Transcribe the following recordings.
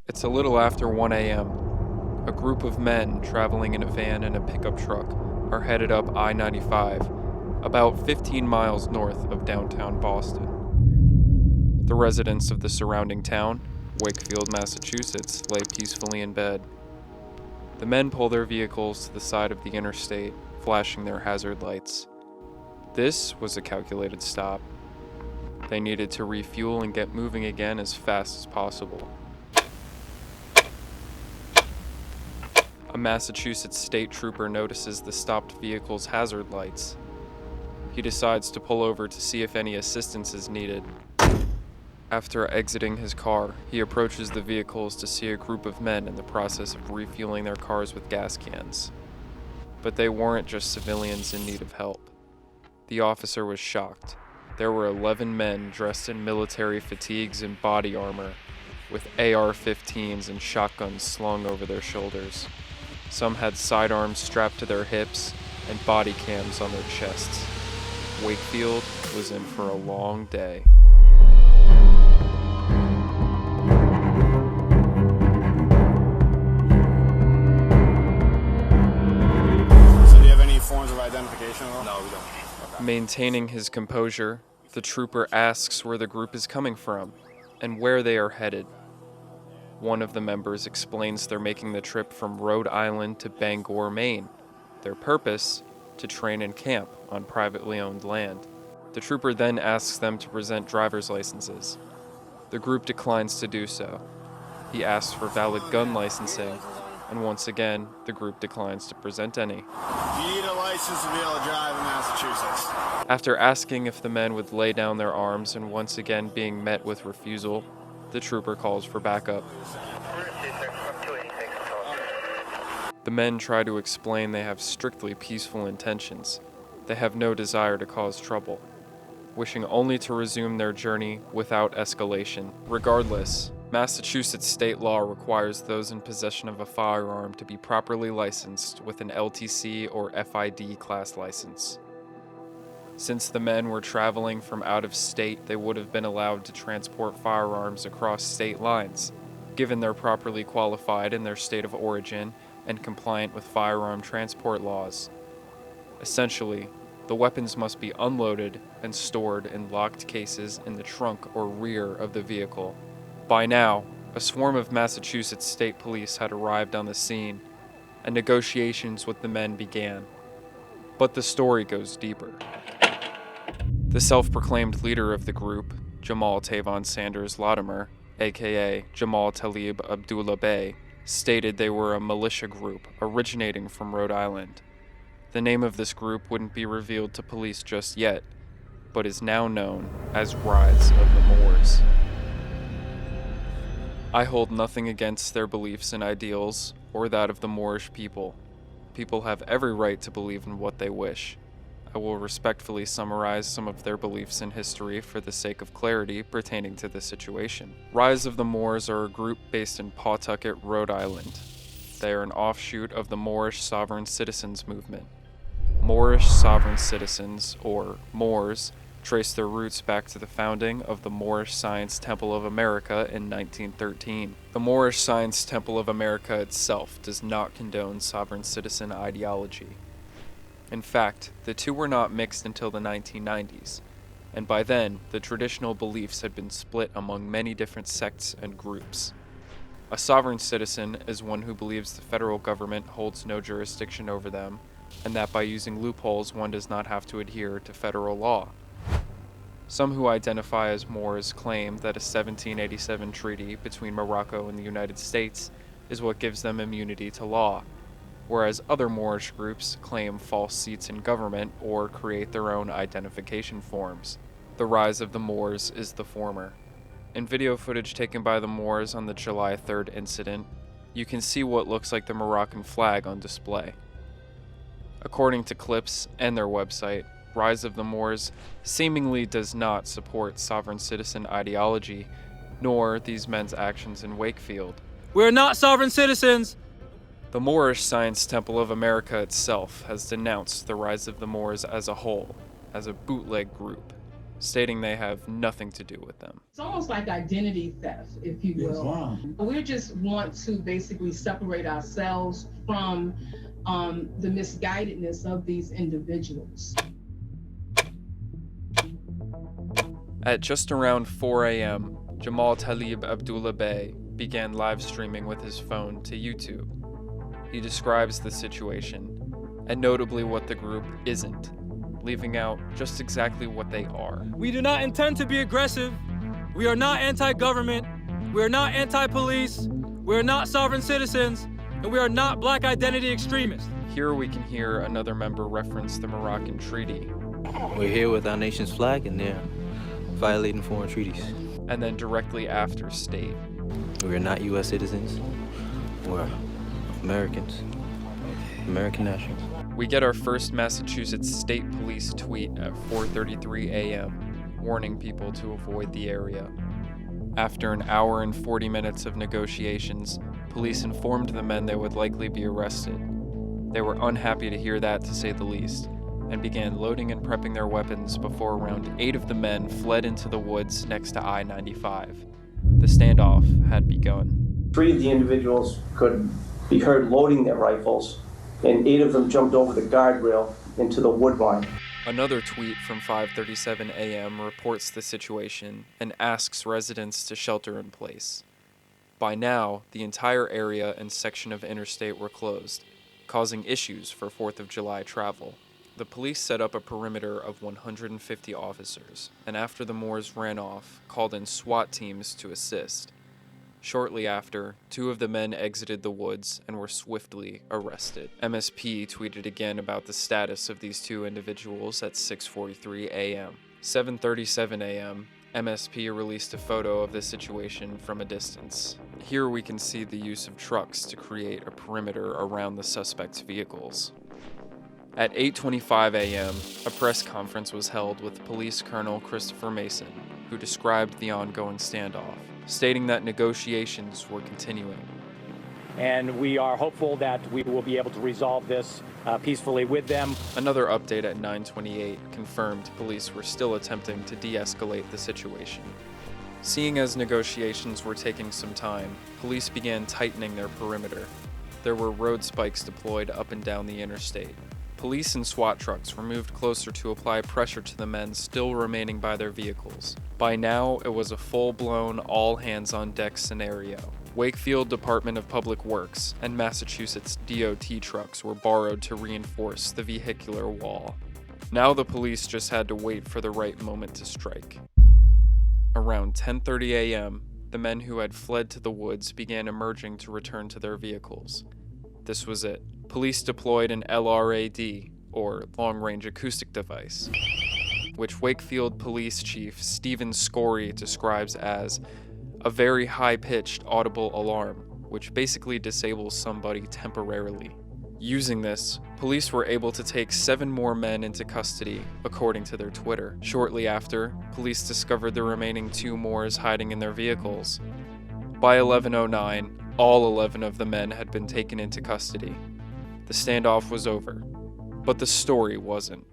It's a little after 1 a.m. A group of men traveling in a van and a pickup truck are headed up I-95, about 15 miles north of downtown Boston. The residents of the surrounding town, Wakefield, Massachusetts, lay peacefully in bed. The men pull their vehicles to the side of the interstate, flashing their hazard lights. This was a calculated stop. They needed to refuel and get moving again as fast as possible. A Massachusetts state trooper notices the stopped vehicle's hazard lights. He decides to pull over to see if any assistance is needed. After exiting his car, he approaches the vehicles to see a group of men in the process of refueling their cars with gas cans. But they weren't just civilians in need of help. The officer was shocked. There were 11 men dressed in military fatigues and body armor, with AR-15s and shotguns slung over their shoulders. Some had sidearms strapped to their hips and body cams on their chests. Wakefield was in for a long day. So do you have any forms of identification at all? No, we don't. Okay. Maintaining his composure, the trooper asks where the group is coming from and where they are headed. One of the members explains they're making the trip from Rhode Island to Bangor, Maine. Their purpose? To train and camp on privately owned land. The trooper then asks them to present driver's licenses. The group declines to do so. He asks for valid gun licensing, and once again, the group declines to present any. You need a license to be able to drive in Massachusetts. After asking if the men would lay down their arms and once again being met with refusal, the trooper calls for backup. The men try to explain they have strictly peaceful intentions. They have no desire to cause trouble, wishing only to resume their journey without escalation. Regardless, Massachusetts state law requires those in possession of a firearm to be properly licensed with an LTC or FID class license. Since the men were traveling from out of state, they would have been allowed to transport firearms across state lines, given they're properly qualified in their state of origin and compliant with firearm transport laws. Essentially, the weapons must be unloaded and stored in locked cases in the trunk or rear of the vehicle. By now, a swarm of Massachusetts state police had arrived on the scene, and negotiations with the men began. But the story goes deeper. The self-proclaimed leader of the group, Jamal Tavon Sanders Latimer, aka Jamal Talib Abdullah Bey, stated they were a militia group originating from Rhode Island. The name of this group wouldn't be revealed to police just yet, but is now known as Rise of the Moors. I hold nothing against their beliefs and ideals, or that of the Moorish people. People have every right to believe in what they wish. I will respectfully summarize some of their beliefs in history for the sake of clarity pertaining to the situation. Rise of the Moors are a group based in Pawtucket, Rhode Island. They are an offshoot of the Moorish Sovereign Citizens movement. Moorish sovereign citizens, or Moors, trace their roots back to the founding of the Moorish Science Temple of America in 1913. The Moorish Science Temple of America itself does not condone sovereign citizen ideology. In fact, the two were not mixed until the 1990s, and by then, the traditional beliefs had been split among many different sects and groups. A sovereign citizen is one who believes the federal government holds no jurisdiction over them, and that by using loopholes one does not have to adhere to federal law. Some who identify as Moors claim that a 1787 treaty between Morocco and the United States is what gives them immunity to law, whereas other Moorish groups claim false seats in government or create their own identification forms. The Rise of the Moors is the former. In video footage taken by the Moors on the July 3rd incident, you can see what looks like the Moroccan flag on display. According to clips and their website, Rise of the Moors seemingly does not support sovereign citizen ideology, nor these men's actions in Wakefield. We're not sovereign citizens! The Moorish Science Temple of America itself has denounced the Rise of the Moors as a whole, as a bootleg group, stating they have nothing to do with them. It's almost like identity theft, if you will. Wow. We just want to basically separate ourselves from the misguidedness of these individuals. At just around 4 a.m., Jamal Talib Abdullah Bey began live streaming with his phone to YouTube. He describes the situation, and notably what the group isn't, leaving out just exactly what they are. We do not intend to be aggressive. We are not anti-government. We are not anti-police. We are not sovereign citizens. And we are not black identity extremists. Here we can hear another member reference the Moroccan Treaty. We're here with our nation's flag and they're violating foreign treaties. And then directly after state. We're not U.S. citizens. We're Americans. American nationals. We get our first Massachusetts State Police tweet at 4:33 a.m., warning people to avoid the area. After an hour and 40 minutes of negotiations, police informed the men they would likely be arrested. They were unhappy to hear that, to say the least, and began loading and prepping their weapons before around 8 of the men fled into the woods next to I-95. The standoff had begun. 3 of the individuals could be heard loading their rifles, and 8 of them jumped over the guardrail into the wood line. Another tweet from 5:37 a.m. reports the situation and asks residents to shelter in place. By now, the entire area and section of interstate were closed, causing issues for 4th of July travel. The police set up a perimeter of 150 officers, and after the Moors ran off, called in SWAT teams to assist. Shortly after, 2 of the men exited the woods and were swiftly arrested. MSP tweeted again about the status of these 2 individuals at 6:43 a.m. 7:37 a.m., MSP released a photo of the situation from a distance. Here we can see the use of trucks to create a perimeter around the suspects' vehicles. At 8:25 a.m., a press conference was held with Police Colonel Christopher Mason, who described the ongoing standoff, stating that negotiations were continuing. And we are hopeful that we will be able to resolve this peacefully with them. Another update at 9:28 confirmed police were still attempting to de-escalate the situation. Seeing as negotiations were taking some time, police began tightening their perimeter. There were road spikes deployed up and down the interstate. Police and SWAT trucks were moved closer to apply pressure to the men still remaining by their vehicles. By now, it was a full-blown, all-hands-on-deck scenario. Wakefield Department of Public Works and Massachusetts DOT trucks were borrowed to reinforce the vehicular wall. Now the police just had to wait for the right moment to strike. Around 10:30 a.m., the men who had fled to the woods began emerging to return to their vehicles. This was it. Police deployed an LRAD, or long-range acoustic device, which Wakefield Police Chief Stephen Scorey describes as a very high-pitched audible alarm, which basically disables somebody temporarily. Using this, police were able to take 7 more men into custody, according to their Twitter. Shortly after, police discovered the remaining 2 Moors hiding in their vehicles. By 11:09, all 11 of the men had been taken into custody. The standoff was over, but the story wasn't.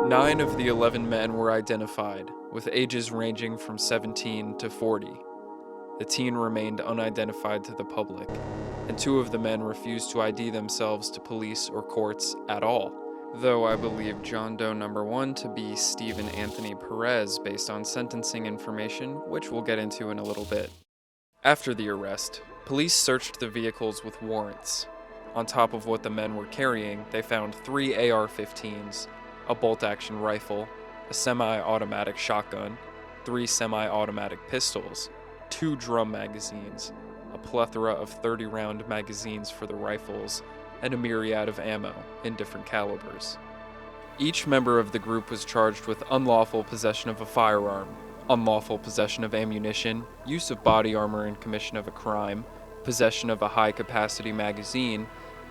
Nine of the 11 men were identified, with ages ranging from 17 to 40. The teen remained unidentified to the public, and 2 of the men refused to ID themselves to police or courts at all, though I believe John Doe number 1 to be Stephen Anthony Perez based on sentencing information, which we'll get into in a little bit. After the arrest, police searched the vehicles with warrants. On top of what the men were carrying, they found 3 AR-15s, a bolt-action rifle, a semi-automatic shotgun, 3 semi-automatic pistols, 2 drum magazines, a plethora of 30-round magazines for the rifles, and a myriad of ammo in different calibers. Each member of the group was charged with unlawful possession of a firearm, unlawful possession of ammunition, use of body armor in commission of a crime, possession of a high-capacity magazine,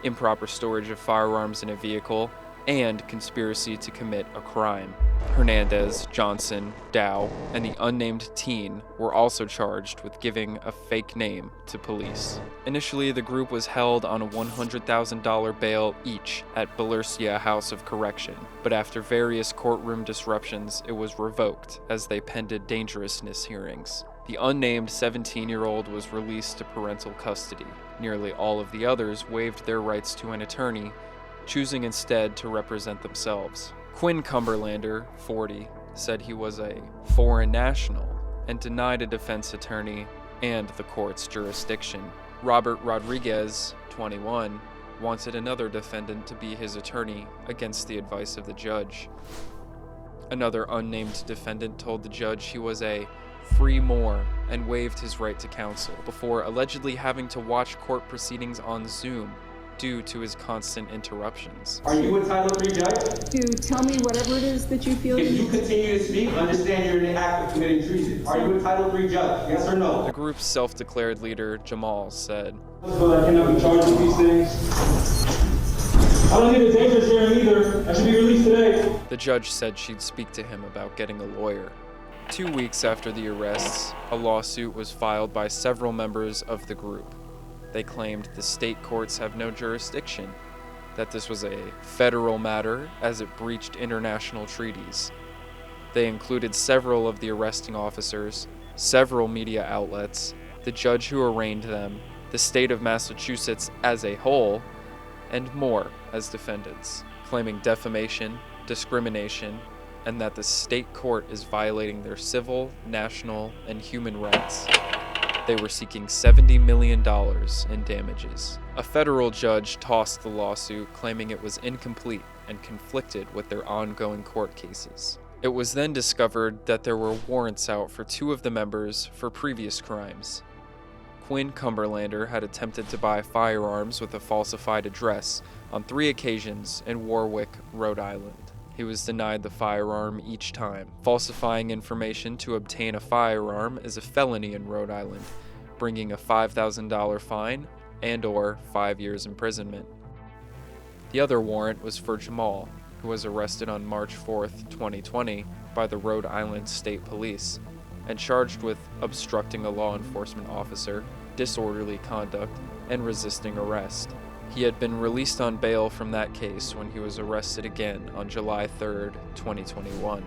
improper storage of firearms in a vehicle, and conspiracy to commit a crime. Hernandez, Johnson, Dow, and the unnamed teen were also charged with giving a fake name to police. Initially, the group was held on a $100,000 bail each at Militia House of Correction, but after various courtroom disruptions, it was revoked as they pended dangerousness hearings. The unnamed 17-year-old was released to parental custody. Nearly all of the others waived their rights to an attorney, choosing instead to represent themselves. Quinn Cumberlander, 40, said he was a foreign national and denied a defense attorney and the court's jurisdiction. Robert Rodriguez, 21, wanted another defendant to be his attorney against the advice of the judge. Another unnamed defendant told the judge he was a free Moor and waived his right to counsel before allegedly having to watch court proceedings on Zoom due to his constant interruptions. Are you entitled to rejudge? To tell me whatever it is that you feel. If you continue to speak, understand you're in the act of committing treason. Are you entitled to rejudge? Yes or no? The group's self-declared leader, Jamal, said, But I cannot be charged with these things. I don't need a dangerous hearing either. I should be released today. The judge said she'd speak to him about getting a lawyer. 2 weeks after the arrests, a lawsuit was filed by several members of the group. They claimed the state courts have no jurisdiction, that this was a federal matter as it breached international treaties. They included several of the arresting officers, several media outlets, the judge who arraigned them, the state of Massachusetts as a whole, and more as defendants, claiming defamation, discrimination, and that the state court is violating their civil, national, and human rights. They were seeking $70 million in damages. A federal judge tossed the lawsuit, claiming it was incomplete and conflicted with their ongoing court cases. It was then discovered that there were warrants out for 2 of the members for previous crimes. Quinn Cumberlander had attempted to buy firearms with a falsified address on 3 occasions in Warwick, Rhode Island. He was denied the firearm each time. Falsifying information to obtain a firearm is a felony in Rhode Island, bringing a $5,000 fine and/or 5 years imprisonment. The other warrant was for Jamal, who was arrested on March 4th, 2020 by the Rhode Island State Police and charged with obstructing a law enforcement officer, disorderly conduct, and resisting arrest. He had been released on bail from that case when he was arrested again on July 3rd, 2021.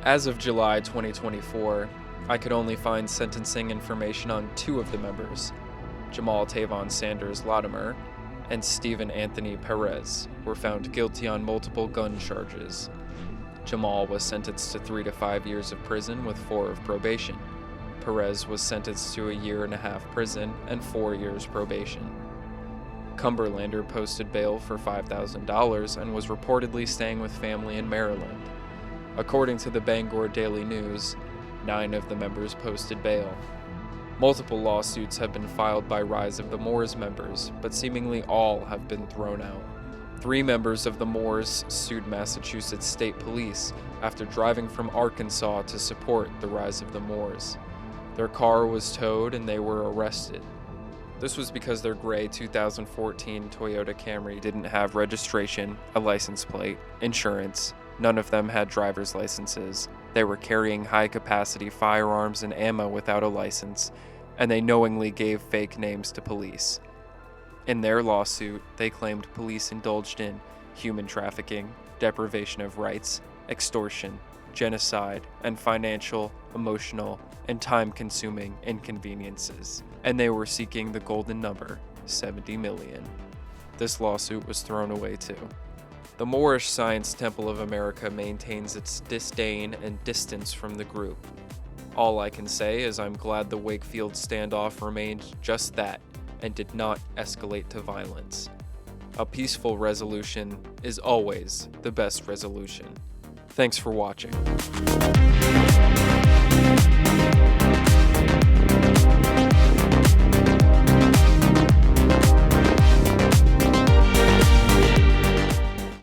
As of July 2024, I could only find sentencing information on 2 of the members. Jamal Tavon Sanders Latimer and Stephen Anthony Perez were found guilty on multiple gun charges. Jamal was sentenced to 3 to 5 years of prison with 4 of probation. Perez was sentenced to 1.5 years prison and 4 years probation. Cumberlander posted bail for $5,000 and was reportedly staying with family in Maryland. According to the Bangor Daily News, 9 of the members posted bail. Multiple lawsuits have been filed by Rise of the Moors members, but seemingly all have been thrown out. 3 members of the Moors sued Massachusetts State Police after driving from Arkansas to support the Rise of the Moors. Their car was towed and they were arrested. This was because their gray 2014 Toyota Camry didn't have registration, a license plate, insurance. None of them had driver's licenses. They were carrying high-capacity firearms and ammo without a license, and they knowingly gave fake names to police. In their lawsuit, they claimed police indulged in human trafficking, deprivation of rights, extortion, genocide, and financial, emotional, and time-consuming inconveniences, and they were seeking the golden number, 70 million. This lawsuit was thrown away too. The Moorish Science Temple of America maintains its disdain and distance from the group. All I can say is I'm glad the Wakefield Standoff remained just that and did not escalate to violence. A peaceful resolution is always the best resolution. Thanks for watching.